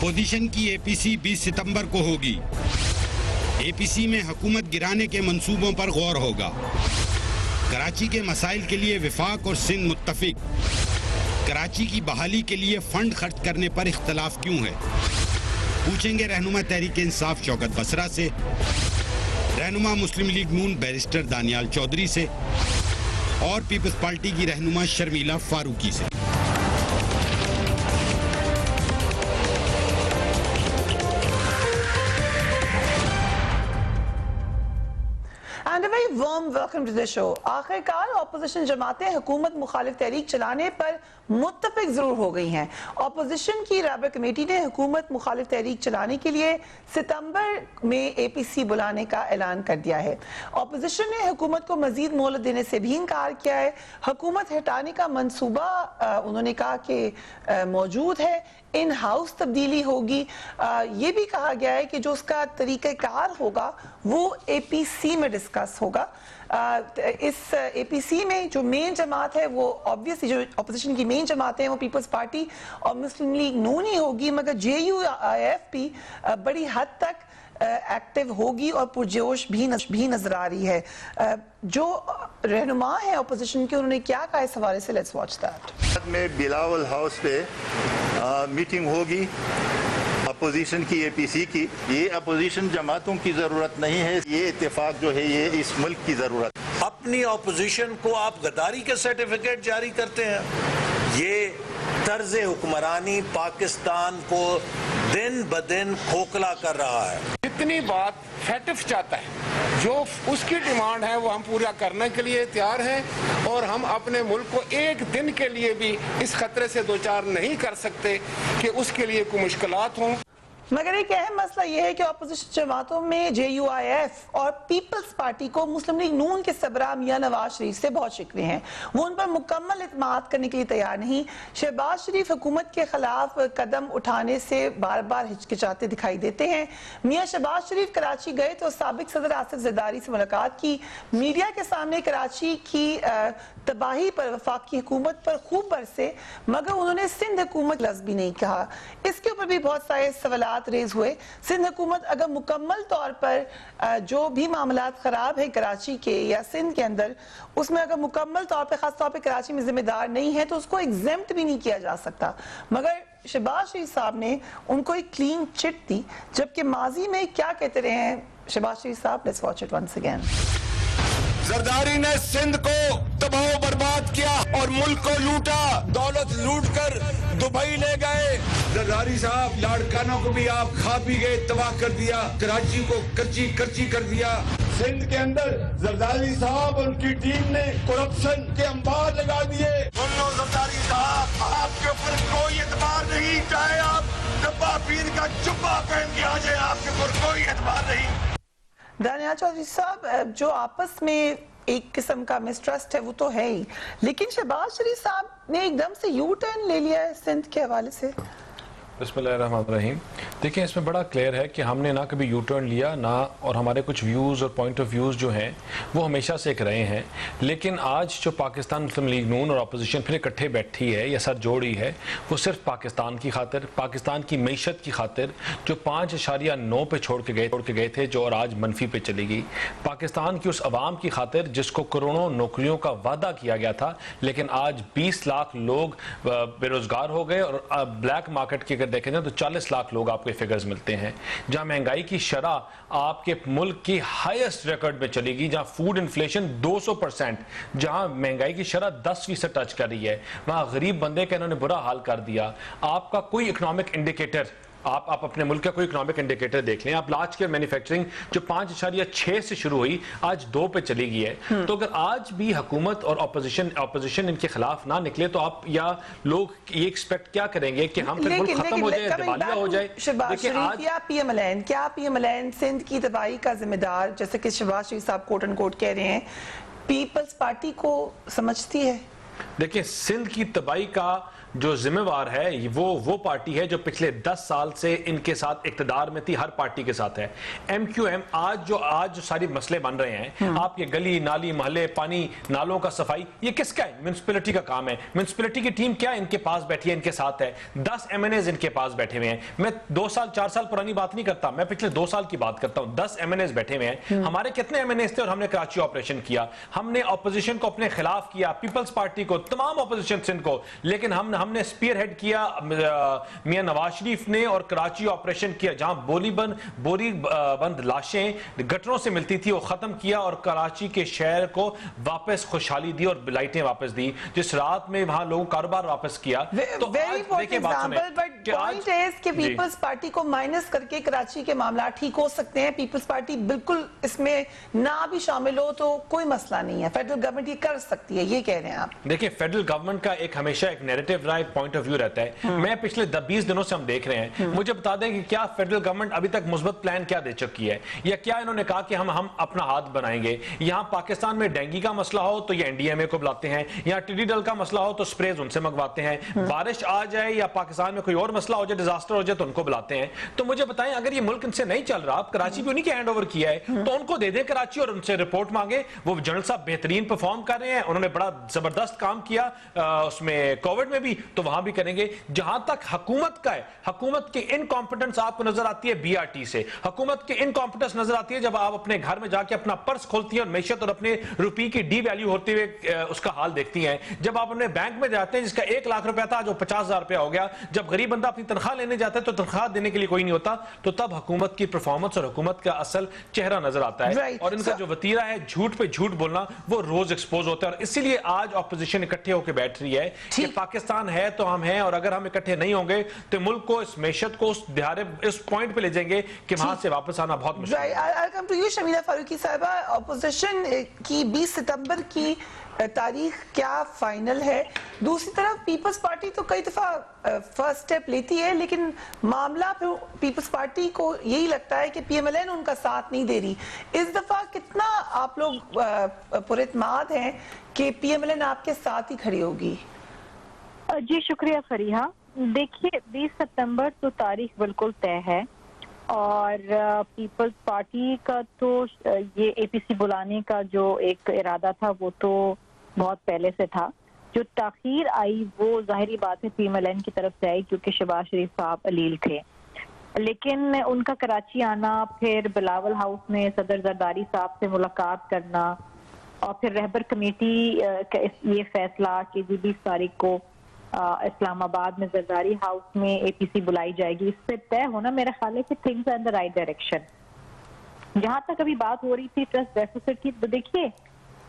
Opposition की APC 20 सितंबर को होगी। एपीसी में हुकूमत गिराने के मंसूबों पर गौर होगा। कराची के मसाइल के लिए विफाक और सिंध मुत्तफिक। कराची की बहाली के लिए फंड खर्च करने पर इख्तलाफ क्यों है, पूछेंगे रहनुमा तहरीक इंसाफ शौकत बसरा से, रहनुमा मुस्लिम लीग नून बैरिस्टर दानियाल चौधरी से और पीपल्स पार्टी की रहनुमा शर्मिला फारूकी से। And a very warm welcome to the show. आखिरकार ऑपोजिशन जमातें हुकूमत मुखालिफ तहरीक चलाने पर मुत्तफिक जरूर हो गई हैं। ऑपोजिशन की राबता कमेटी ने हुकूमत मुखालिफ तहरीक चलाने के लिए सितंबर में एपीसी बुलाने का ऐलान कर दिया है। ऑपोजिशन ने हुकूमत को मजीद मोहलत देने से भी इनकार किया है। हुकूमत हटाने का मंसूबा उन्होंने कहा कि मौजूद है, इन हाउस तब्दीली होगी। ये भी कहा गया है कि जो उसका तरीक़ाकार होगा वो एपीसी में डिस्कस होगा। इस एपीसी में जो मेन जमात है वो ऑब्वियसली जो अपोजिशन की मेन जमातें हैं वो पीपल्स पार्टी और मुस्लिम लीग नून ही होगी, मगर JUIF भी बड़ी हद तक एक्टिव होगी और पुरजोश भी नजर आ रही है। जो रहनुमा है अपोजिशन के उन्होंने क्या कहा इस हवाले से, लेट्स वॉच दैट। में बिलावल हाउस पे मीटिंग होगी अपोजिशन की, एपीसी की। ये अपोजिशन जमातों की जरूरत नहीं है, ये इत्तेफाक जो है ये इस मुल्क की जरूरत। अपनी अपोजिशन को आप गद्दारी के सर्टिफिकेट जारी करते हैं। ये तर्ज हुक्मरानी पाकिस्तान को दिन ब दिन खोखला कर रहा है। जितनी बात फैटिफ चाहता है, जो उसकी डिमांड है वो हम पूरा करने के लिए तैयार हैं और हम अपने मुल्क को एक दिन के लिए भी इस खतरे से दो चार नहीं कर सकते कि उसके लिए कोई मुश्किलात हों। मगर एक अहम मसला यह है कि अपोजिशन जमातों में JUIF और पीपल्स पार्टी को मुस्लिम लीग नून के सरबराह मियां नवाज शरीफ से बहुत शिकवे हैं। वो उन पर मुकम्मल इत्मीनान करने के लिए तैयार नहीं। शहबाज शरीफ हुकूमत के खिलाफ कदम उठाने से बार बार हिचकिचाते दिखाई देते हैं। मियां शहबाज शरीफ कराची गए तो साबिक सदर आसिफ जरदारी से मुलाकात की। मीडिया के सामने कराची की तबाही पर वफाकी हुकूमत पर खूब बरसे, मगर उन्होंने सिंध हुकूमत लफ्ज़ भी नहीं कहा। इसके ऊपर भी बहुत सारे सवाल रेज हुए। सिंध हुकूमत अगर मुकम्मल तौर पर जो भी मामलात खराब है कराची के या सिंध के अंदर, उसमें अगर मुकम्मल तौर पर खास तौर पर कराची में जिम्मेदार नहीं है तो उसको एग्जेम्प्ट भी नहीं किया जा सकता। मगर शहबाज शरीफ साहब ने उनको एक क्लीन चिट दी, जबकि माजी में क्या कहते रहे हैं शहबाज शरीफ साहब। Let's watch it once again. Zardari ने सिंध को तबाह बर्बाद किया और मुल्क को लूटा, दौलत लूट कर दुबई ले गए। जरदारी साहब लाड़कानों को भी आप खा पी गए, तबाह कर दिया, कराची को कच्ची कच्ची कर दिया। सिंध के अंदर जरदारी साहब और उनकी टीम ने करप्शन के अंबार लगा दिए। जरदारी साहब आपके ऊपर कोई एतबार नहीं, चाहे आप डब्बा पीर का जुब्बा पहन के आ जाए, आपके ऊपर कोई एतबार नहीं। दानियाल चौधरी साहब, जो आपस में एक किस्म का मिसट्रस्ट है वो तो है ही, लेकिन शहबाज शरीफ साहब ने एकदम से यू टर्न ले लिया है सिंध के हवाले से। बिस्मिल्लाहिर्रहमानिर्रहीम। देखिए, इसमें बड़ा क्लियर है कि हमने ना कभी यू टर्न लिया ना, और हमारे कुछ व्यूज़ और पॉइंट ऑफ व्यूज़ जो हैं वो हमेशा से एक रहे हैं। लेकिन आज जो पाकिस्तान मुस्लिम लीग नून और अपोजिशन फिर इकट्ठे बैठी है या सर जोड़ी है, वो सिर्फ पाकिस्तान की खातिर, पाकिस्तान की मीशत की खातिर, जो 5.9 पे छोड़ के गए थे, जो और आज मनफी पे चली गई। पाकिस्तान की उस अवाम की खातिर जिसको करोड़ों नौकरियों का वादा किया गया था, लेकिन आज 20 लाख लोग बेरोजगार हो गए और ब्लैक मार्केट की देखें तो 40 लाख लोग आपको फिगर्स मिलते हैं। जहां महंगाई की शरह आपके मुल्क की हाईएस्ट रिकॉर्ड में चली गई, जहां फूड इन्फ्लेशन 200%, जहां महंगाई की शरह 10% टच कर रही है, वहां गरीब बंदे का इन्होंने बुरा हाल कर दिया। आपका कोई इकोनॉमिक इंडिकेटर, आप अपने मुल्क का कोई इकोनॉमिक इंडिकेटर देख लें, आप लार्ज स्केल मैन्युफैक्चरिंग जो 5.6 से शुरू हुई आज 2 पे चली गई है। तो अगर आज भी हुकूमत और ऑपोजिशन इनके खिलाफ ना निकले तो आप या लोग ये एक्सपेक्ट क्या करेंगे कि हम फिर मुल्क खत्म हो जाए, दिवालिया हो जाए। देखिए आज क्या पीएमएलएन सिंध की तबाही का जिम्मेदार, जैसे कि शहबाज शरीफ साहब कोट एंड कोट कह रहे हैं, पीपल्स पार्टी को समझती है? देखिए, सिंध की तबाही का जो जिम्मेवार है वो पार्टी है जो पिछले 10 साल से इनके साथ इक्तदार में थी, हर पार्टी के साथ है। MQM आज जो सारी मसले बन रहे हैं, आपके गली नाली मोहल्ले पानी नालों का सफाई, ये किसका है? म्युनिसिपैलिटी का काम है। म्युनिसिपैलिटी की टीम क्या इनके पास बैठी है, इनके साथ है। 10 MNAs इनके पास बैठे हुए हैं। मैं 2 साल 4 साल पुरानी बात नहीं करता, मैं पिछले 2 साल की बात करता हूं। 10 MNAs बैठे हुए हैं। हमारे कितने MNAs थे और हमने कराची ऑपरेशन किया, हमने ऑपोजिशन को अपने खिलाफ किया, पीपल्स पार्टी को, तमाम ऑपोजिशन सिंध को, लेकिन हमने स्पीयर हेड किया मियां नवाज शरीफ ने और कराची ऑपरेशन किया, जहां बोरी बंद लाशें गटरों से मिलती थी, वो खत्म किया और कराची के शहर को वापस खुशहाली दी और लाइटें वापस दी। जिस रात में वहां लोगों कारोबार वापस किया। तो देखिए बात सुने, पॉइंट है कि पीपल्स पार्टी को माइनस करके कराची के मामला ठीक हो सकते हैं। पीपल्स पार्टी बिल्कुल इसमें ना भी शामिल हो तो कोई मसला नहीं है, फेडरल गवर्नमेंट ये कर सकती है, ये कह रहे हैं आप? देखिए, फेडरल गवर्नमेंट का एक हमेशा एक narrative right point of view रहता है। मैं पिछले 20 दिनों से हम देख रहे हैं, मुझे बता दें कि क्या फेडरल गवर्नमेंट अभी तक मुस्बत प्लान क्या दे चुकी है, या क्या इन्होंने कहा कि हम अपना हाथ बनाएंगे। यहां पाकिस्तान में डेंगू का मसला हो तो ये NDMA को बुलाते हैं, यहां टिड्डी दल का मसला हो तो स्प्रेज उनसे मंगवाते हैं, बारिश आ जाए या पाकिस्तान में कोई और मसला हो जाए, डिजास्टर हो जाए तो उनको बुलाते हैं। तो मुझे बताएं, अगर ये मुल्क इनसे नहीं चल रहा, आप कराची भी उन्हीं के हैंड ओवर किया है, तो उनको दे दें कराची और उनसे रिपोर्ट मांगे। वो जनरल साहब बेहतरीन परफॉर्म कर रहे हैं, उन्होंने बड़ा जबरदस्त काम किया उसमें कोविड में भी, तो वहां भी करेंगे। जहां तक हुकूमत का है, हुकूमत की इनकॉम्पिटेंस आपको नजर आती है BRT से, हुकूमत की इनकॉम्पिटेंस नजर आती है जब आप अपने घर में जाके अपना पर्स खोलती है और मैशत और अपने रुपये की डीवैल्यू होते हुए उसका हाल देखती हैं। जब आप अपने बैंक में जाते हैं जिसका 1 लाख रुपया था जो 50,000 रुपया हो गया, जब गरीब बंदा अपनी तनख्वाह लेने जाता है तो तनख्वाह देने के लिए कोई नहीं होता, तो तब हुकूमत की परफॉर्मेंस और हुकूमत का असल चेहरा नजर आता है। और इनका जो वतीरा है झूठ पे झूठ बोलना, वो रोज एक्सपोज होता है। और इसीलिए आज ऑपोजिशन इकट्ठे होकर बैठ रही है कि पाकिस्तान है तो हम हैं, और अगर हम इकट्ठे नहीं होंगे तो मुल्क को, इस मैशत को इस पॉइंट पे ले जाएंगे कि वहां से वापस आना बहुत मुश्किल है। शमीला फारूकी साहिबा, ऑपोजिशन की 20 सितंबर की तारीख क्या फाइनल है? दूसरी तरफ पीपल्स पार्टी तो कई दफा फर्स्ट स्टेप लेती है, लेकिन मामला फिर पीपल्स पार्टी को यही लगता है कि PMLN उनका साथ नहीं दे रही। इस दफा कितना आप लोग पुरइत्माद हैं कि PMLN आपके साथ ही खड़ी होगी? जी शुक्रिया फरीहा। देखिए, 20 सितंबर तो तारीख बिल्कुल तय है, और पीपल्स पार्टी का तो ये APC बुलाने का जो एक इरादा था वो तो बहुत पहले से था। जो ताखीर आई वो जाहिर बात है PMLN की तरफ से आई, क्योंकि शहबाज शरीफ साहब अलील थे। लेकिन उनका कराची आना, फिर बिलावल हाउस में सदर जरदारी साहब से मुलाकात करना, और फिर रहबर कमेटी का ये फैसला कि 20 तारीख को इस्लामाबाद में जरदारी हाउस में APC बुलाई जाएगी, इससे तय होना मेरा ख्याल है कि things are in the right direction. जहां तक अभी बात हो रही थी ट्रस्ट डेफिसिट की, तो देखिए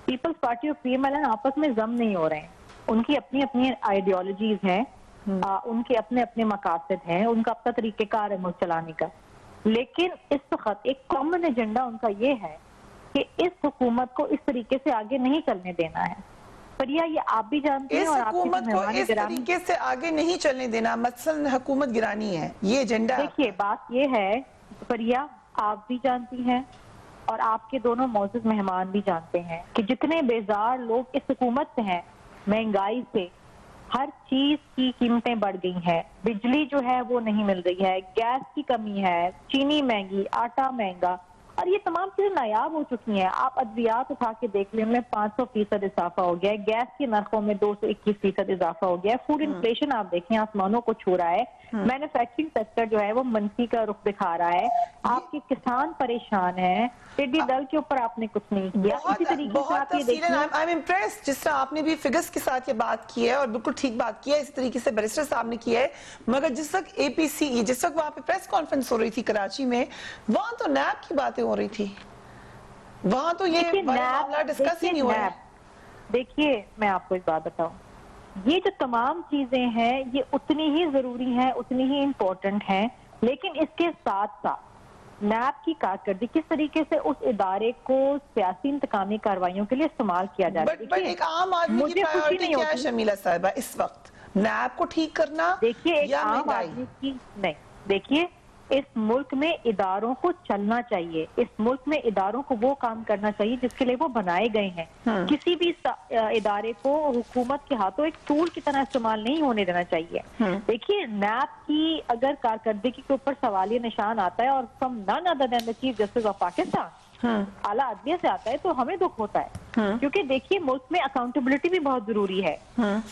पीपल्स पार्टी और PMLN आपस में जम नहीं हो रहे हैं। उनकी अपनी अपनी आइडियोलॉजीज हैं, उनके अपने अपने मकासद हैं, उनका अपना तरीकेकार है मुल्क चलाने का। लेकिन इस वक्त एक कॉमन एजेंडा उनका ये है कि इस हुकूमत को इस तरीके से आगे नहीं चलने देना है। पर ये आप भी जानते हैं, और हुकूमत को इस तरीके से आगे नहीं चलने देना, मसलन हुकूमत गिरानी है, ये एजेंडा। देखिए, बात ये है फरिया, आप भी जानती हैं और आपके दोनों मौजूद मेहमान भी जानते हैं कि जितने बेजार लोग इस हुकूमत से हैं, महंगाई से हर चीज की कीमतें बढ़ गई हैं, बिजली जो है वो नहीं मिल रही है, गैस की कमी है, चीनी महंगी, आटा महंगा, और ये तमाम चीजें नायाब हो चुकी हैं। आप अद्वियात उठा के देख लें, में 500% इजाफा हो गया है, गैस के नरखों में 221% इजाफा हो गया है, फूड इन्फ्लेशन आप देखें आसमानों को छू रहा है, मैन्युफैक्चरिंग सेक्टर जो है वो मंफी का रुख दिखा रहा है, आपके किसान परेशान हैं, टिड्डी दल के ऊपर आपने कुछ नहीं किया। इसी तरीके से आप ये देखिए, आई एम इम्प्रेस्ड जिस तरह आपने भी फिगर्स के साथ ये बात की है और बिल्कुल ठीक बात की है, इसी तरीके से बैरिस्टर साहब ने किया है। मगर जिस वक्त APC, जिस वक्त वहां पे प्रेस कॉन्फ्रेंस हो रही थी कराची में, वहां तो नैब की बातें हो रही थी, वहां तो ये मामला डिस्कस ही नहीं हुआ है। देखिए, मैं आपको एक बात बताऊं, ये जो तमाम चीजें हैं ये उतनी ही जरूरी हैं, उतनी ही इम्पोर्टेंट हैं, लेकिन इसके साथ साथ नैब की कारकर्दगी किस तरीके से उस इदारे को सियासी इंतकामी कार्रवाइयों के लिए इस्तेमाल किया जा रहा है। बट एक आम आदमी की प्रायोरिटी क्या है शमीला साहिबा इस वक्त? नैब को ठीक करना? देखिए, एक आम आदमी की नहीं, देखिए इस मुल्क में इदारों को चलना चाहिए, इस मुल्क में इदारों को वो काम करना चाहिए जिसके लिए वो बनाए गए हैं। किसी भी इदारे को हुकूमत के हाथों एक टूल की तरह इस्तेमाल नहीं होने देना चाहिए। देखिए, नैब की अगर कारकर्दगी के ऊपर सवालिया निशान आता है और from none other than the chief justice of Pakistan, आला अदलिया से आता है, तो हमें दुख होता है। क्योंकि देखिए, मुल्क में अकाउंटेबिलिटी भी बहुत जरूरी है।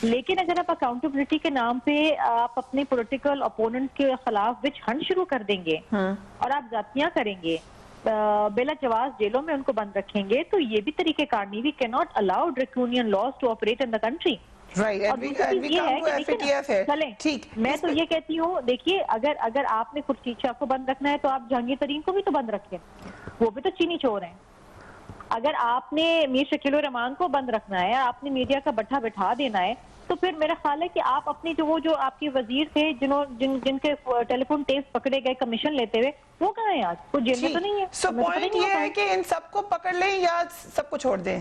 लेकिन अगर आप अकाउंटेबिलिटी के नाम पे आप अपने पॉलिटिकल ओपोनेंट के खिलाफ विच हंट शुरू कर देंगे और आप जातियां करेंगे, बेला जवाब जेलों में उनको बंद रखेंगे, तो ये भी तरीकेकार नहीं। We can not allow draconian laws to operate in the country. Right, and we come to FATF है। चलें, ठीक, मैं तो ये कहती हूँ, देखिए, अगर आपने कुछ टीचर को बंद रखना है तो आप जहांगीर तरीन को भी तो बंद रखें, वो भी तो चीनी चोर हैं। अगर आपने मीर शकील उर रहमान को बंद रखना है, आपने मीडिया का बट्ठा बैठा देना है, तो फिर मेरा ख्याल है कि आप अपनी जो आपके वजीर थे जिनके टेलीफोन टेप्स पकड़े गए कमीशन लेते हुए, वो कहाँ है आज? वो जेल में तो नहीं है। सो पॉइंट ये है कि इन सबको पकड़ लें या सबको छोड़ दें?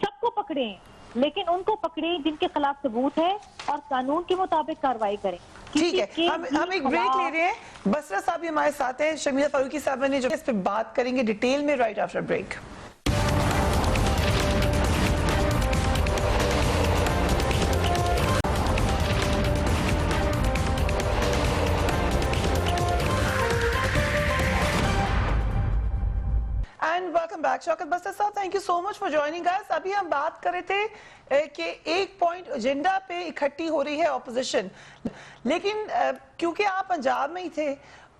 सबको पकड़ें, लेकिन उनको पकड़े जिनके खिलाफ सबूत है और कानून के मुताबिक कार्रवाई करें। ठीक है, हम एक ब्रेक ले रहे हैं। बसरा साहब भी हमारे साथ हैं, शमीला फारूकी साहब ने जो इस पे बात करेंगे डिटेल में right after break. And welcome back. Shaukat Bastar साहब, thank you so much for joining us. अभी हम बात कर रहे थे कि एक पॉइंट एजेंडा पे इकट्ठी हो रही है ऑपोजिशन, लेकिन क्योंकि आप पंजाब में ही थे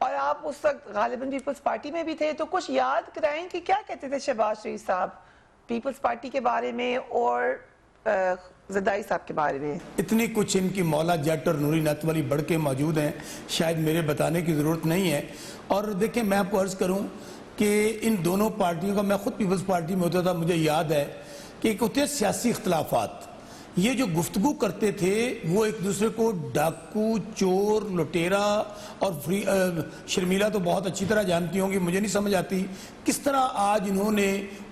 और आप उस वक्त गालिबन पीपल्स पार्टी में भी थे, तो कुछ याद कराएं कि क्या कहते थे शहबाज शरीफ साहब पीपल्स पार्टी के बारे में और ज़रदारी साहब के बारे में। इतनी कुछ इनकी मौला जट और नूरी नत वाली बढ़ के मौजूद हैं, शायद मेरे बताने की ज़रूरत नहीं है। और देखिए, मैं आपको अर्ज़ करूं कि इन दोनों पार्टियों का, मैं खुद पीपल्स पार्टी में होता था, मुझे याद है कि एक होते सियासी इख्तलाफात, ये जो गुफ्तगू करते थे वो एक दूसरे को डाकू, चोर, लुटेरा और शर्मिला तो बहुत अच्छी तरह जानती होंगी, मुझे नहीं समझ आती किस तरह आज इन्होंने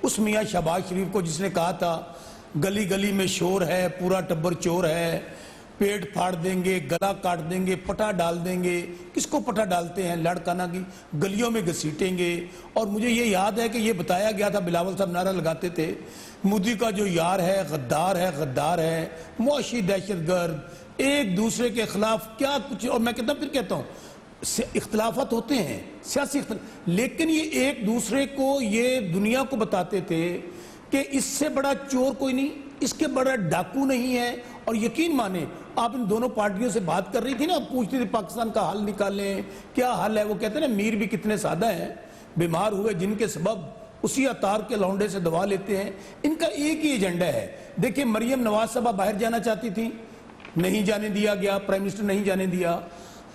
उस मियाँ शहबाज शरीफ को जिसने कहा था गली गली में शोर है, पूरा टब्बर चोर है, पेट फाड़ देंगे, गला काट देंगे, पटा डाल देंगे, किसको पटा डालते हैं, लड़काना की गलियों में घसीटेंगे। और मुझे ये याद है कि ये बताया गया था, बिलावल साहब नारा लगाते थे, मोदी का जो यार है गद्दार है, गद्दार है, मुआशी दहशतगर्द, एक दूसरे के खिलाफ क्या कुछ। और मैं कितना फिर कहता हूँ, इख्तलाफात होते हैं सियासी, लेकिन ये एक दूसरे को, ये दुनिया को बताते थे कि इससे बड़ा चोर कोई नहीं, इसके बड़ा डाकू नहीं है। और यकीन माने, आप इन दोनों पार्टियों से बात कर रही थी ना, पूछती थी पाकिस्तान का हाल निकालें, क्या हाल है। वो कहते हैं ना, मीर भी कितने सादा हैं, बीमार हुए जिनके सबब उसी अतार के लौंडे से दवा लेते हैं। इनका एक ही एजेंडा है। देखिए, मरियम नवाज साहबा बाहर जाना चाहती थी, नहीं जाने दिया गया, प्राइम मिनिस्टर नहीं जाने दिया।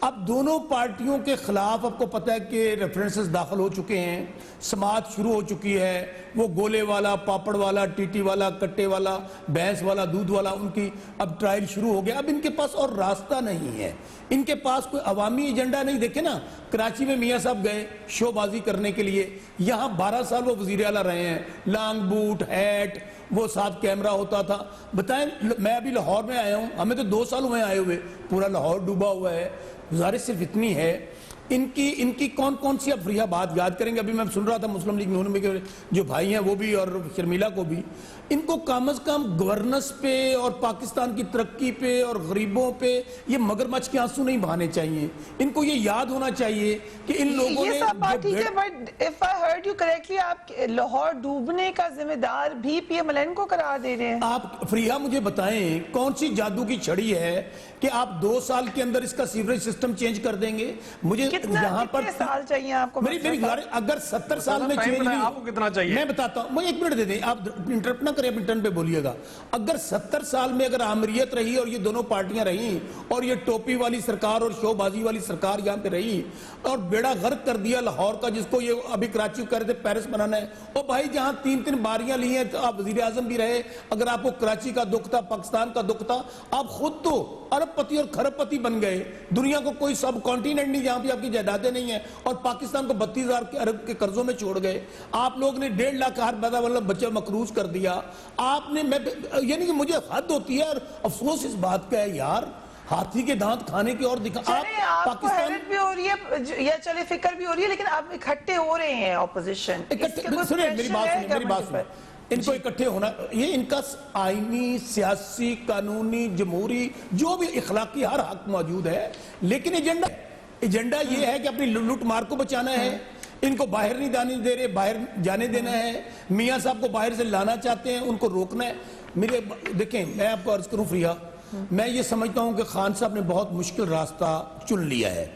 अब दोनों पार्टियों के खिलाफ आपको पता है कि रेफरेंसेस दाखिल हो चुके हैं, समाअत शुरू हो चुकी है। वो गोले वाला, पापड़ वाला, टीटी वाला, कट्टे वाला, भैंस वाला, दूध वाला, उनकी अब ट्रायल शुरू हो गया। अब इनके पास और रास्ता नहीं है, इनके पास कोई अवामी एजेंडा नहीं। देखे ना, कराची में मियाँ साहब गए शोबाजी करने के लिए, यहाँ 12 साल वो वजीर आला रहे हैं, लॉन्ग बूट, हैट, वो साथ कैमरा होता था। बताएं, मैं अभी लाहौर में आया हूँ, हमें तो 2 साल हुए आए हुए, पूरा लाहौर डूबा हुआ है। गुजारिश सिर्फ इतनी है, इनकी कौन कौन सी अफरिया बात याद करेंगे। अभी मैं सुन रहा था मुस्लिम लीग नून में के जो भाई हैं वो भी और शर्मिला को भी, इनको कम अज कम गवर्नेंस पे और पाकिस्तान की तरक्की पे और गरीबों पे ये मगरमच्छ के आंसू नहीं बहाने चाहिए। इनको ये याद होना चाहिए कि इन लोगों ने, सब बात ठीक है, but if I heard you correctly, आप लाहौर डूबने का जिम्मेदार भी पीएमएलएन को करार दे रहे हैं। आप फ्रिया मुझे बताएं, कौन सी जादू की छड़ी है कि आप 2 साल के अंदर इसका सीवरेज सिस्टम चेंज कर देंगे? मुझे यहाँ पर साल चाहिए आपको? मेरी अगर 70 साल में चेंज नहीं, आपको कितना चाहिए मैं बताता हूँ। मैं 1 मिनट दे दें, आप इंटरप्ट ना करें, अपने टर्न पे बोलिएगा। अगर 70 साल में अगर आमरीत रही और ये दोनों पार्टियां रही और ये टोपी वाली सरकार और शोबाजी वाली सरकार यहाँ पे रही और बेड़ा गर्क कर दिया लाहौर का, जिसको ये अभी कराची कर रहे थे पेरिस बनाना है, और भाई जहां 3-3 बारियां ली हैं, तो आप वजीर आजम भी रहे। अगर आपको कराची का दुख था, पाकिस्तान का दुख था, आप खुद तो अरबपति और खरबपति बन गए। दुनिया को कोई सब कॉन्टिनेंट नहीं जहां पे आपकी जायदादें नहीं है, और पाकिस्तान को 32,000 अरब के कर्जों में छोड़ गए। आप लोग ने 1.5 लाख हर पैदा वाला बच्चा मकरूज कर दिया आपने। यानी कि मुझे हद होती है और अफसोस इस बात का है यार, हाथी के दांत खाने की और दिखा चले आपको हैरत भी हो रही है या चले फिक्र भी हो रही है, लेकिन अब इकट्ठे हो रहे हैं ऑपोजिशन। सुनिए मेरी बात सुनिए, इनको इकट्ठे होना, ये इनका आईनी, सियासी, कानूनी, जमहूरी, जो भी इखलाकी हर हक मौजूद है, लेकिन एजेंडा ये है कि अपनी लूट मार को बचाना है, इनको बाहर नहीं जाने दे रहे, बाहर जाने देना है, मियां साहब को बाहर से लाना चाहते हैं, उनको रोकना है। मेरे देखें, मैं आपको अर्ज करूं फ्रिया, मैं ये समझता हूं कि खान साहब ने बहुत मुश्किल रास्ता चुन लिया है,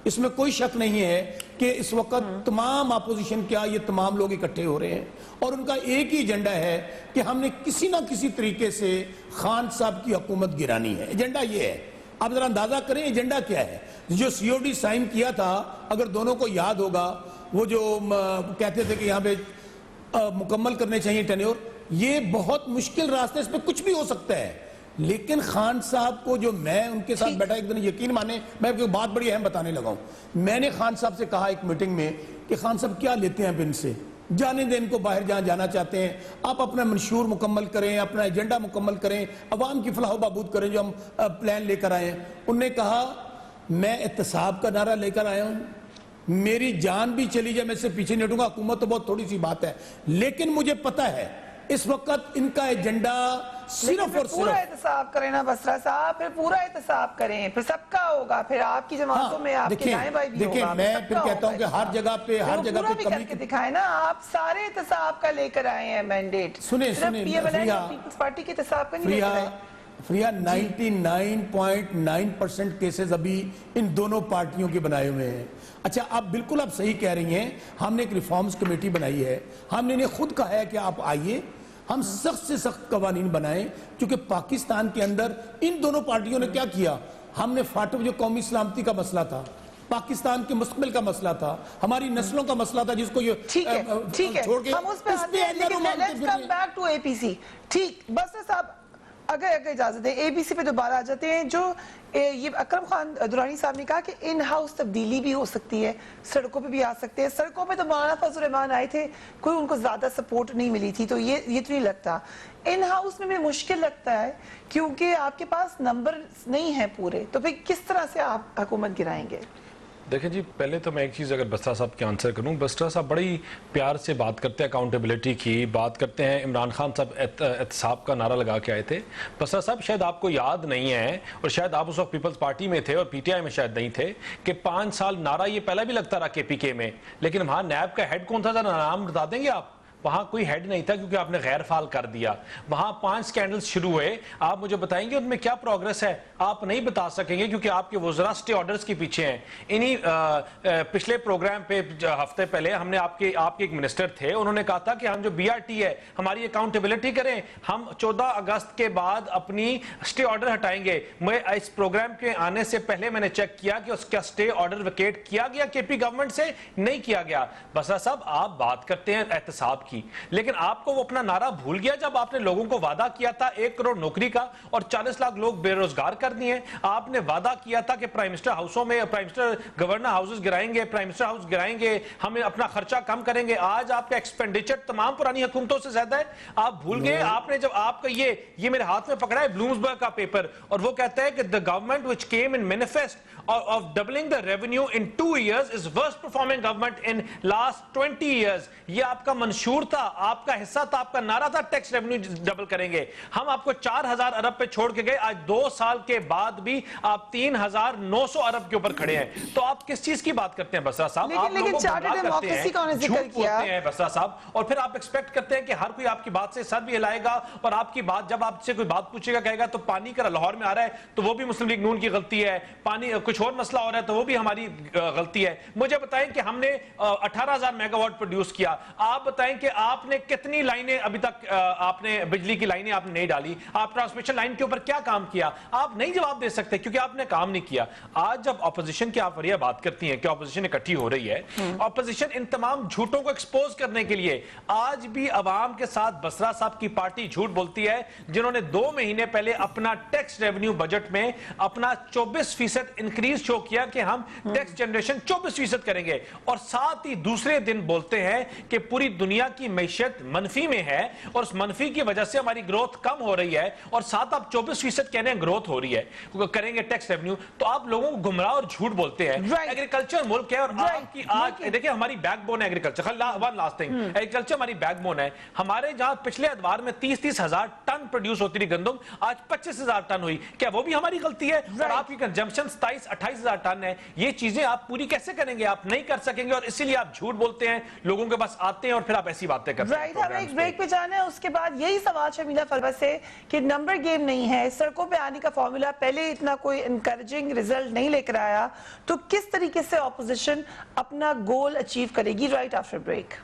इसमें कोई शक नहीं है कि इस वक्त तमाम अपोजिशन क्या ये तमाम लोग इकट्ठे हो रहे हैं और उनका एक ही एजेंडा है कि हमने किसी ना किसी तरीके से खान साहब की हुकूमत गिरानी है। एजेंडा ये है, आप जरा अंदाजा करें एजेंडा क्या है। जो COD साइन किया था, अगर दोनों को याद होगा, वो जो कहते थे कि यहाँ पे मुकम्मल करने चाहिए टेन्योर, ये बहुत मुश्किल रास्ते, इस पर कुछ भी हो सकता है। लेकिन खान साहब को, जो मैं उनके साथ बैठा, एक दिन यकीन माने मैं आपको बात बड़ी अहम बताने लगा हूं। मैंने खान साहब से कहा एक मीटिंग में कि खान साहब क्या लेते हैं बिन से, जाने दें इनको बाहर जहां जाना चाहते हैं, आप अपना मंशूर मुकम्मल करें, अपना एजेंडा मुकम्मल करें, अवाम की फलाह बहबूद करें जो हम प्लान लेकर आए हैं। उनने कहा मैं एहतसाब का नारा लेकर आया हूं, मेरी जान भी चली जाए मैं इससे पीछे नहीं हटूंगा, हुकूमत तो बहुत थोड़ी सी बात है, लेकिन मुझे पता है इस वक्त इनका एजेंडा सिर्फ और पूरा एहतसाब करें ना बसरा साहब, फिर पूरा एहतसाब करें, फिर सबका होगा, फिर आपकी जमातों में आपके दाएं भाई भी होगा। मैं फिर कहता हूं कि हर जगह पे कमी करके दिखाएं ना, आप सारे एहतसाब का लेकर आए हैं मैंडेट। सुने पीपल्स पार्टी के एहतसाब का नहीं लेकर आए। फ्रिया 99.9% केसेस अभी इन दोनों पार्टियों के बनाए हुए हैं। अच्छा, आप बिल्कुल आप सही कह रही हैं, हमने एक रिफॉर्म्स कमेटी बनाई है, हमने इन्हें खुद कहा है कि आप आइए, हम सख्त से सख्त कवानीन बनाएं, क्योंकि पाकिस्तान के अंदर इन दोनों पार्टियों ने क्या किया, हमने फाटक जो कौमी सलामती का मसला था, पाकिस्तान के मुस्तकबिल का मसला था, हमारी नस्लों का मसला था, जिसको ये ठीक है छोड़ के हम उस पे आते हैं, लेकिन let's come back to APC। ठीक, बस साहब अगर इजाजत है APC पे दोबारा आ जाते हैं। जो ये अकरम खान दुरानी साहब ने कहा कि इन हाउस तब्दीली भी हो सकती है, सड़कों पे भी आ सकते हैं। सड़कों पे तो मौलाना फजल रहमान आए थे, कोई उनको ज्यादा सपोर्ट नहीं मिली थी, तो ये तो नहीं लगता। इन हाउस में भी मुश्किल लगता है क्योंकि आपके पास नंबर नहीं है पूरे, तो फिर किस तरह से आप हुकूमत गिराएंगे? देखिए जी, पहले तो मैं एक चीज़ अगर बसरा साहब के आंसर करूं, बसरा साहब बड़ी प्यार से बात करते हैं अकाउंटेबिलिटी की, बात करते हैं। इमरान खान साहब एहतसाब का नारा लगा के आए थे। बसरा साहब शायद आपको याद नहीं है, और शायद आप उस वक्त पीपल्स पार्टी में थे और PTI में शायद नहीं थे, कि 5 साल नारा ये पहले भी लगता रहा KPK में, लेकिन वहाँ नैब का हेड कौन था, जरा नाम बता देंगे आप? वहां कोई हेड नहीं था क्योंकि आपने गैर फाल कर दिया। वहां 5 स्कैंडल्स शुरू हुए, आप मुझे बताएंगे उनमें क्या प्रोग्रेस है? आप नहीं बता सकेंगे क्योंकि आपके वज़रा स्टे ऑर्डर्स के पीछे हैं। इन्हीं पिछले प्रोग्राम पे हफ्ते पहले हमने आपके एक मिनिस्टर थे, उन्होंने कहा था कि हम जो BRT है हमारी अकाउंटेबिलिटी करें, हम 14 अगस्त के बाद अपनी स्टे ऑर्डर हटाएंगे। मैं इस प्रोग्राम के आने से पहले मैंने चेक किया कि उसका स्टे ऑर्डर वेकेट किया गया KP गवर्नमेंट से, नहीं किया गया। बसरा साहब आप बात करते हैं एहतसाब की, लेकिन आपको वो अपना नारा भूल गया जब आपने लोगों को वादा किया था 1 करोड़ नौकरी का और 40 लाख लोग बेरोजगार कर दिए। आपने वादा किया था कि प्राइम मिनिस्टर हाउसों में, प्राइम मिनिस्टर गवर्नर हाउसेस गिराएंगे, प्राइम मिनिस्टर हाउस गिराएंगे, हमें अपना खर्चा कम करेंगे। आज आपका एक्सपेंडिचर तमाम पुरानी हुकूमतों से ज्यादा है। आप भूल गए, आपने जब आपका ये मेरे हाथ में पकड़ा है ब्लूमसबर्ग का पेपर, और वो कहता है कि the government which came in manifest of doubling the revenue in 2 years is worst performing government in last 20 years। ये आपका मंशूर था, आपका हिस्सा था, आपका नारा था टैक्स रेवेन्यू डबल करेंगे। हम आपको 4000 अरब पे छोड़ के गए, आज 2 साल के बाद भी आप 3900 अरब के ऊपर खड़े हैं। तो आप किस चीज की बात करते हैं बसरा साहब? आप लोगों को गुमराह करते हैं, झूठ बोलते हैं बसरा साहब, और फिर आप एक्सपेक्ट करते हैं कि हर कोई आपकी बात से सर भी हिलाएगा, और आपकी बात जब आपसे कोई बात पूछेगा कहेगा तो पानी का लाहौर में आ रहा है तो वो भी मुस्लिम लीग नून की गलती है, पानी कुछ और मसला हो रहा है तो वो भी हमारी गलती है। मुझे बताएं कि हमने 18,000 मेगावाट प्रोड्यूस किया, आप बताएं कि आपने कितनी लाइनें अभी तक आपने बिजली की लाइनें आपने नहीं डाली, आप ट्रांसमिशन लाइन के ऊपर क्या काम किया? आप नहीं जवाब दे सकते क्योंकि आपने काम नहीं किया। आज जब ऑपोजिशन की आप वरिया बात करती हैं कि ऑपोजिशन इकट्ठी हो रही है, ऑपोजिशन इन तमाम झूठों को एक्सपोज करने के लिए आज भी अवाम के साथ बसरा साहब की पार्टी झूठ बोलती है, जिन्होंने 2 महीने पहले अपना टैक्स रेवेन्यू बजट में अपना 24% इंक्रीज शो किया कि हम टैक्स जनरेशन 24% करेंगे, और साथ ही दूसरे दिन बोलते हैं कि पूरी दुनिया की मैशियत मनफी में है और उस मनफी की वजह से हमारी ग्रोथ कम हो रही है और साथ आप 24% कहने हैं ग्रोथ हो रही है, करेंगे टैक्स रेवेन्यू, तो आप लोगों को गुमराह और झूठ बोलते हैं। एग्रीकल्चर मुल्क है और आपकी आज देखिए हमारी बैकबोन है agriculture. One last thing, agriculture हमारी बैकबोन है। हमारे जहां पिछले अदवार में 30-30 हजार टन प्रोड्यूस होती थी गंदम, आज 25,000 टन हुई। क्या वो भी हमारी गलती है? और आपकी कंजम्पशन 27-28 हजार टन है। ये चीजें आप पूरी कैसे करेंगे? आप नहीं कर सकेंगे और इसीलिए आप झूठ बोलते हैं, लोगों के पास आते हैं और फिर आप ऐसी बातें करते हैं। हमें एक ब्रेक पे जाना है, उसके बाद यही सवाल शर्मिला फरवा से कि नंबर गेम नहीं है, सड़कों पे आने का फॉर्मूला पहले इतना कोई इंकरेजिंग रिजल्ट नहीं लेकर आया, तो किस तरीके से ऑपोजिशन अपना गोल अचीव करेगी? Right after break.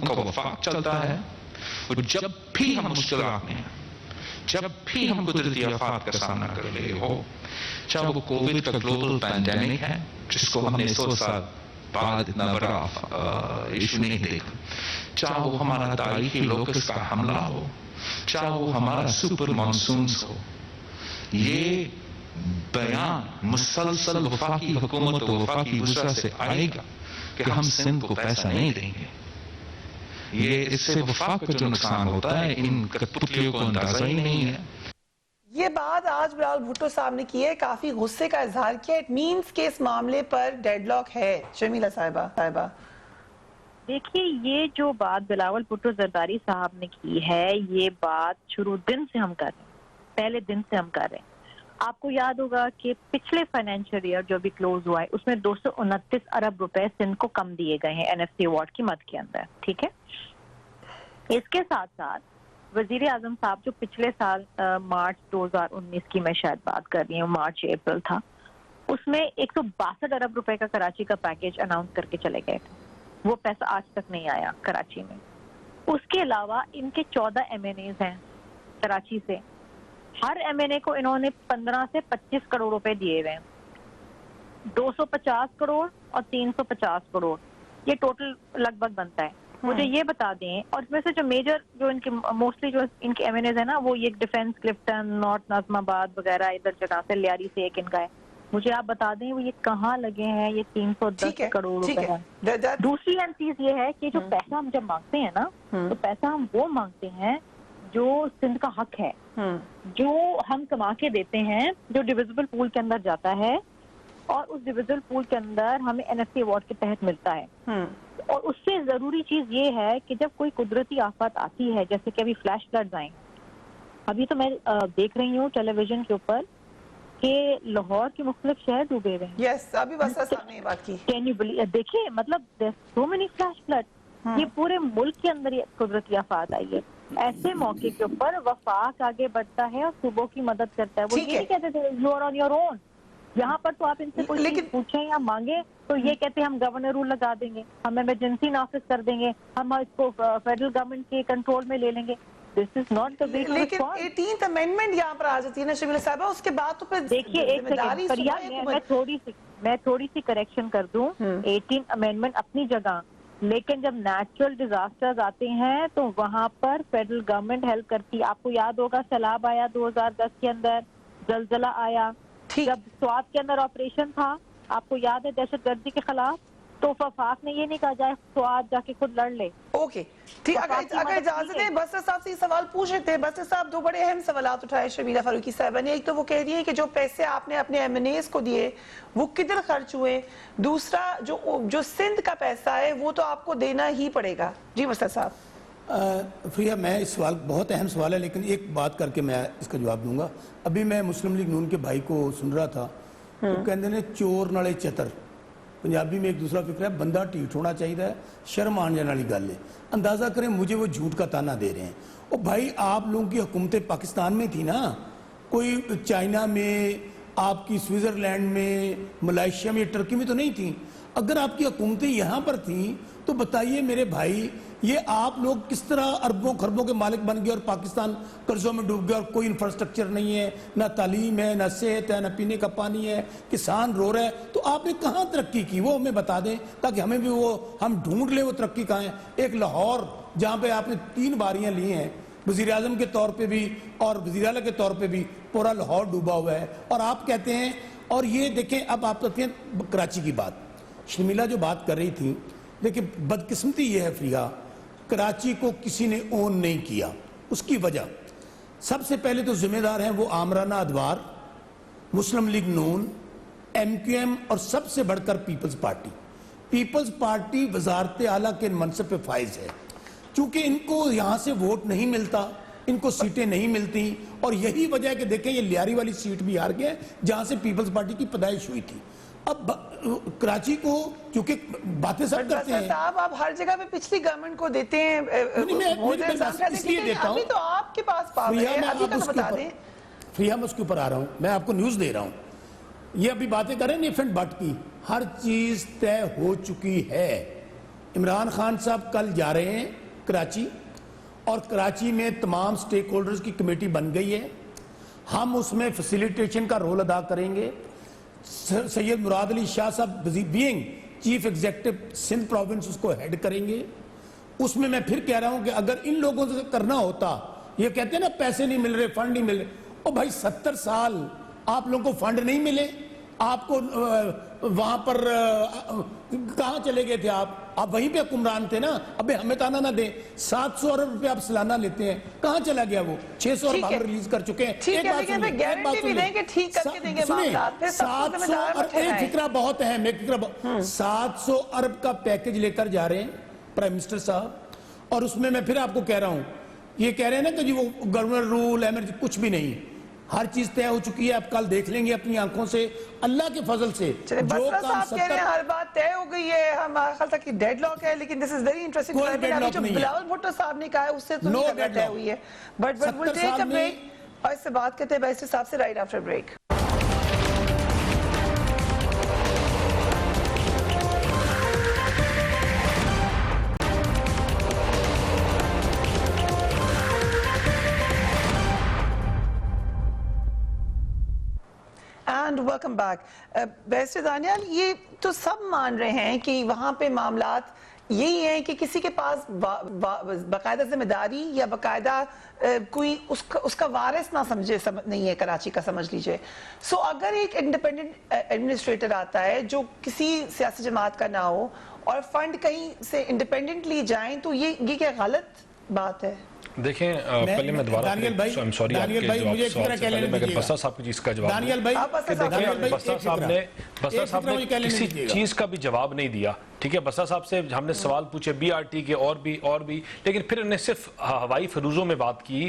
वफाक चलता है और जब भी हम मुश्किलात में, जब भी हम कुदरती आफात का सामना कर रहे हो, चाहे वो कोविड का ग्लोबल पैंडेमिक है जिसको हमने 100 साल बाद इतना बड़ा इशू नहीं देखा, चाहे वो हमारा तारीखी लोकस का हमला हो, चाहे वो हमारा सुपर मानसून्स हो, ये बयान मुसलसल वफाकी हुकूमत और वफाकी वज़रा से आएगा कि हम सिंध को पैसा नहीं देंगे। ये इससे वफाक को जो नुकसान होता है इन कठपुतलियों को अंदाजा ही नहीं है। ये बात आज बिलावल भुट्टो साहब ने की है, काफी गुस्से का इजहार किया। इट मींस के इस मामले पर डेडलॉक है। शर्मिला साहिबा, देखिए ये जो बात बिलावल भुट्टो जरदारी साहब ने की है, ये बात शुरू दिन से हम कर रहे हैं, पहले दिन से हम कर रहे हैं। आपको याद होगा कि पिछले फाइनेंशियल ईयर जो भी क्लोज हुआ है उसमें 229 अरब रुपए सिंध को कम दिए गए हैं NFC अवार्ड की मद के अंदर, ठीक है। इसके साथ साथ वजीर आजम साहब जो पिछले साल मार्च 2019 की मैं शायद बात कर रही हूँ, मार्च अप्रैल था, उसमें 162 अरब रुपए का कराची का पैकेज अनाउंस करके चले गए थे। वो पैसा आज तक नहीं आया कराची में। उसके अलावा इनके 14 MNAs हैं कराची से, हर MNA को इन्होंने 15 से 25 करोड़ रुपए दिए हुए हैं। 250 करोड़ और 350 करोड़ ये टोटल लगभग बनता है। मुझे ये बता दें, और इसमें से जो मेजर जो इनके मोस्टली जो इनके MNAs है ना, वो ये डिफेंस क्लिफ्टन, नॉर्थ नाजमाबाद वगैरह इधर जगह से, लियारी से एक इनका है। मुझे आप बता दें वो ये कहाँ लगे हैं, ये 310 करोड़ रुपए है। दूसरी चीज ये है कि जो पैसा हम जब मांगते हैं ना, तो पैसा हम वो मांगते हैं जो सिंध का हक है, जो हम कमा के देते हैं, जो डिविजिबल पूल के अंदर जाता है और उस डिविजिबल पूल के अंदर हमें NFC अवार्ड के तहत मिलता है। और उससे जरूरी चीज ये है कि जब कोई कुदरती आफत आती है, जैसे कि अभी फ्लैश फ्लड्स आए, अभी तो मैं देख रही हूँ टेलीविजन के ऊपर कि लाहौर के मुख्तलिफ शहर डूबे हुए हैं। यस, अभी बस सामने ये बात की। Can you believe? देखिए मतलब सो मेनी फ्लैश फ्लड, ये पूरे मुल्क के अंदर ये कुदरती आफत आई है। ऐसे मौके के ऊपर वफाक आगे बढ़ता है और सूबों की मदद करता है। वो ये नहीं कहते थे you are on your own. यहाँ पर तो आप इनसे कोई चीज पूछें या मांगे तो ये कहते हैं हम गवर्नर रूल लगा देंगे, हम इमरजेंसी नाफिज कर देंगे, हम इसको फेडरल गवर्नमेंट के कंट्रोल में ले लेंगे। This is not the way to respond. 18th amendment यहाँ पर आ जाती है ना शर्मिला साहिबा, उसके बाद तो फिर देखिए एक सेकंड, मैं थोड़ी सी करेक्शन कर दूं। 18th अमेंडमेंट अपनी जगह, लेकिन जब नेचुरल डिजास्टर्स आते हैं तो वहां पर फेडरल गवर्नमेंट हेल्प करती है। आपको याद होगा सैलाब आया 2010 के अंदर, जलजला आया, जब स्वात के अंदर ऑपरेशन था, आपको याद है दहशतगर्दी के खिलाफ, तो वफाक ने ये नहीं कहा जाए स्वात जाके खुद लड़ ले। ओके ठीक, अगर इजाजत है बसर साहब से सवाल पूछ रहे थे। बसर साहब दो बड़े अहम सवाल उठाए शर्मिला फारूकी साहब ने। एक तो वो कह रही है कि जो पैसे आपने अपने MNAs को दिए वो किधर खर्च हुए, दूसरा जो सिंध का पैसा है वो तो आपको देना ही पड़ेगा। जी बसर साहब। प्रिया, मैं इस सवाल बहुत अहम सवाल है, लेकिन एक बात करके मैं इसका जवाब दूंगा। अभी मैं मुस्लिम लीग नून के भाई को सुन रहा था, तो कहते ने चोर नाले चतर, पंजाबी में एक दूसरा फिक्र है, बंदा ढीठ होना चाहिए, शर्म आने जाने वाली गल है। अंदाजा करें मुझे वो झूठ का ताना दे रहे हैं। और भाई आप लोगों की हुकूमतें पाकिस्तान में थी ना, कोई चाइना में, आपकी स्विट्जरलैंड में, मलेशिया में, टर्की में तो नहीं थी। अगर आपकी हुकूमतें यहाँ पर थी तो बताइए मेरे भाई, ये आप लोग किस तरह अरबों खरबों के मालिक बन गए और पाकिस्तान कर्जों में डूब गया और कोई इंफ्रास्ट्रक्चर नहीं है, ना तालीम है, ना सेहत है, ना पीने का पानी है, किसान रो रहा है। तो आपने कहाँ तरक्की की वो हमें बता दें, ताकि हमें भी वो हम ढूंढ लें वो तरक्की कहाँ है। एक लाहौर जहां पे आपने 3 बारियां ली हैं, वजीर आजम के तौर पे भी और वजीर आला के तौर पे भी पूरा लाहौर डूबा हुआ है, और आप कहते हैं, और ये देखें अब आप कहते हैं कराची की बात, शर्मिला जो बात कर रही थी, देखिए बदकिस्मती ये है फरीहा, कराची को किसी ने ओन नहीं किया। उसकी वजह सबसे पहले तो जिम्मेदार हैं वो आमराना अदवार, मुस्लिम लीग नून, MQM और सबसे बढ़कर पीपल्स पार्टी। पीपल्स पार्टी वजारत आला के मनसब पे फाइज है, चूंकि इनको यहां से वोट नहीं मिलता, इनको सीटें नहीं मिलती, और यही वजह है कि देखें ये लियारी वाली सीट भी हार गए जहां से पीपल्स पार्टी की पैदाइश हुई थी। अब कराची को क्योंकि बातें सब करते हैं साहब, आप हर जगह पे पिछली गवर्नमेंट को देते हैं, इसलिए देता हूं, अभी तो आपके पास पावर है, अभी तक बता दें। फ्रिया मैं उसके ऊपर आ रहा हूं, मैं आपको न्यूज दे रहा हूं। ये अभी बातें करें निफ एंड बट की, हर चीज तय हो चुकी है। इमरान खान साहब कल जा रहे हैं कराची, और कराची में तमाम स्टेक होल्डर्स की कमेटी बन गई है। हम उसमें फैसिलिटेशन का रोल अदा करेंगे। सैयद मुराद अली शाह साहब being chief executive Sindh province उसको हेड करेंगे। उसमें मैं फिर कह रहा हूं कि अगर इन लोगों से करना होता, ये कहते हैं ना पैसे नहीं मिल रहे, फंड नहीं मिल रहे, ओ भाई 70 साल आप लोगों को फंड नहीं मिले, आपको वहां पर कहां चले गए थे आप वहीं पे हुक्मरान थे ना। अबे हमें ताना ना दे, 700 अरब रुपए आप सालाना लेते हैं, कहां चला गया वो? 600 अरब हम रिलीज कर चुके हैं। एक बात सुनिए, एक बात सुनिए, 700 अरब, एक फिक्रा बहुत अहम, एक फिक्रा 700 अरब का पैकेज लेकर जा रहे हैं प्राइम मिनिस्टर साहब, और उसमें मैं फिर आपको कह रहा हूं, ये कह रहे हैं ना कि जी वो गवर्नर रूल एमरजेंसी, कुछ भी नहीं, हर चीज तय हो चुकी है। आप कल देख लेंगे अपनी आंखों से, अल्लाह के फजल से। जो काम 70 हर बात तय हो गई है, हमारे ख्याल तक डेडलॉक है, लेकिन दिस इज वेरी इंटरेस्टिंग। जो बिलावल भुट्टो साहब ने कहा है उससे तो नहीं तय हुई है, but will take a break और इससे बात करते हैं बैरिस्टर साहब से right after break. And welcome back. Barrister Daniyal, ये तो सब मान रहे हैं कि वहां पे मामलात यही है कि किसी के पास बाकायदा जिम्मेदारी या बाकायदा कोई उसका वारिस ना नहीं है कराची का, समझ लीजिए। सो अगर एक इंडिपेंडेंट एडमिनिस्ट्रेटर आता है जो किसी सियासी जमात का ना हो और फंड कहीं से इंडिपेंडेंटली जाए, तो ये क्या गलत बात है? देखें, पहले मैं दोबारा सॉरी दानियल भाई मुझे एक तरह कहने दीजिए, बस्सा साहब को जिसका जवाब, दानियल भाई बस्सा साहब ने किसी चीज का भी जवाब नहीं दिया। ठीक है, बस्सा साहब से हमने सवाल पूछे BRT के और भी, लेकिन फिर उन्होंने सिर्फ हवाई फिरूजों में बात की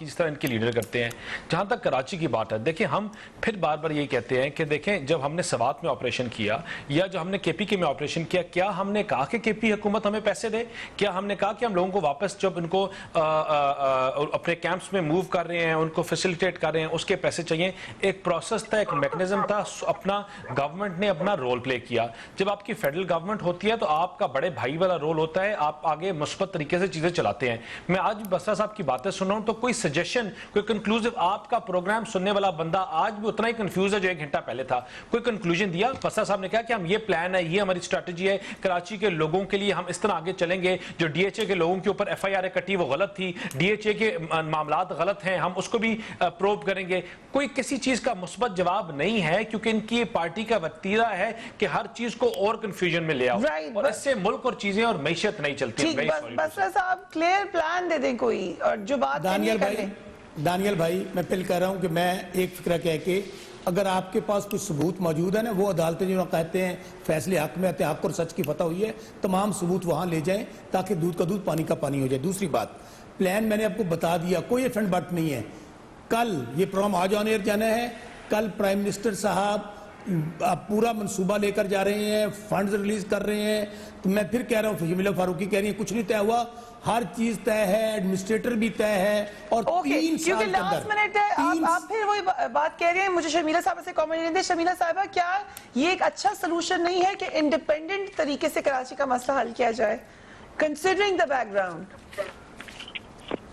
जिस तरह इनके लीडर करते हैं। जहां तक कराची की बात है, देखिए हम फिर बार बार यही कहते हैं कि देखें, जब हमने सवात में ऑपरेशन किया या जो हमने KPK में ऑपरेशन किया, क्या हमने कहा कि KP हुकूमत हमें पैसे दे? क्या हमने कहा कि हम लोगों को वापस जब इनको अपने कैंप्स में मूव कर रहे हैं, उनको फैसिलिटेट कर रहे हैं, उसके पैसे चाहिए? एक प्रोसेस था, एक मैकेनिज्म था, अपना गवर्नमेंट ने अपना रोल प्ले किया। जब आपकी फेडरल गवर्नमेंट होती है तो आपका बड़े भाई वाला रोल होता है, आप आगे मुस्बत तरीके से चीजें चलाते हैं। मैं आज बस्सा साहब की बातें सुन रहा हूं तो कोई सजेशन, कोई कंक्लूसिव, आपका प्रोग्राम सुनने वाला बंदा आज भी उतना ही कंफ्यूज है जो 1 घंटा पहले था। कोई कंक्लूजन दिया? बस्सा साहब ने कहा कि हम ये प्लान है, ये हमारी स्ट्रेटजी है, कराची के लोगों के लिए हम इस तरह आगे चलेंगे। जो DHA के लोगों के ऊपर FIR कटी वो गलत थी, DHA के मामलात गलत हैं, हम उसको भी प्रोब करेंगे। कोई किसी चीज का मुस्बत जवाब नहीं है, क्योंकि इनकी पार्टी का वतीरा है कि हर चीज को और कंफ्यूजन में ले आओ, और इससे मुल्क और चीजें और मैशत नहीं चलती। बस साहब क्लियर प्लान दे दें कोई, और जो बात दानियल भाई मैं पहले कह रहा हूं कि मैं एक फिक्रा कह के, अगर आपके पास कुछ सबूत मौजूद है ना, वो अदालतें जो कहते हैं फैसले हक में आते हैं, हक और सच की फतह हुई है, तमाम सबूत वहां ले जाएं ताकि दूध का दूध पानी का पानी हो जाए। दूसरी बात, प्लान मैंने आपको बता दिया, कोई एफएंड बट नहीं है। कल ये प्रोग्राम आज ऑन एयर जाना है, कल प्राइम मिनिस्टर साहब पूरा मंसूबा लेकर जा रहे हैं, फंड्स रिलीज कर रहे हैं। तो मैं फिर कह रहा हूँ, शर्मिला फारूकी कह रही है कुछ नहीं तय हुआ, हर चीज तय है, एडमिनिस्ट्रेटर भी तय है, और 3 साल के लास्ट मिनट है, आप फिर वही बात कह रहे हैं। मुझे शर्मिला साहब से कमेंट नहीं दे। शर्मिला साहबा, क्या ये एक अच्छा सोल्यूशन नहीं है कि इंडिपेंडेंट तरीके से कराची का मसला हल किया जाए, कंसिडरिंग द बैकग्राउंड?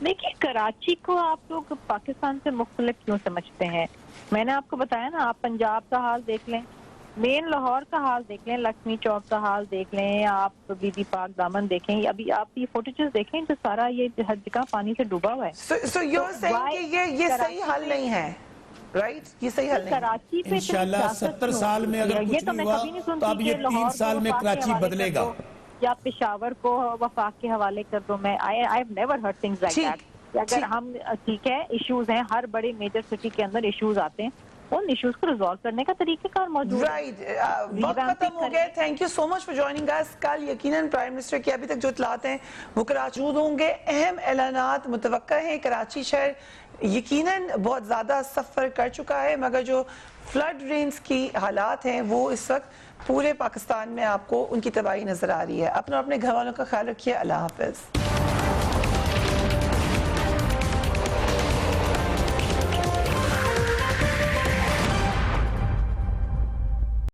देखिए, कराची को आप लोग पाकिस्तान से मुख्तलिफ क्यों समझते हैं? मैंने आपको बताया ना, आप पंजाब का हाल देख लें, मेन लाहौर का हाल देख लें, लक्ष्मी चौक का हाल देख लें, आप बीबी पाक दामन देखें, अभी आप ये फुटेजेस देखें तो सारा ये हर जगह पानी से डूबा हुआ है। So you're saying कि ये सही हल नहीं है, राइट? ये सही हल नहीं है। कराची पे इंशाल्लाह 70 साल में अगर कुछ नहीं हुआ तो अब ये 3 साल में कराची बदलेगा। या पेशावर को वफाक के हवाले कर दो। मैं I have never heard things like that. अगर हम ठीक है, इश्यूज हैं, हर बड़े मेजर सिटी के अंदर इश्यूज आते हैं, उन इश्यूज को रिजॉल्व करने का तरीकेकार मौजूद है। राइट, वक्त खत्म हो गया। Thank you so much for joining अस। कल यकीनन प्राइम मिनिस्टर की अभी तक जो इतलात हैं वो कराची होंगे। अहम ऐलानात मुतवक्का हैं। कराची शहर यकीनन बहुत ज़्यादा सफ़र कर चुका है, मगर जो फ्लड रेंज की हालात हैं वो इस वक्त पूरे पाकिस्तान में आपको उनकी तबाही नज़र आ रही है। अपने घर वालों का ख्याल रखिए। अल्लाह हाफ़िज़।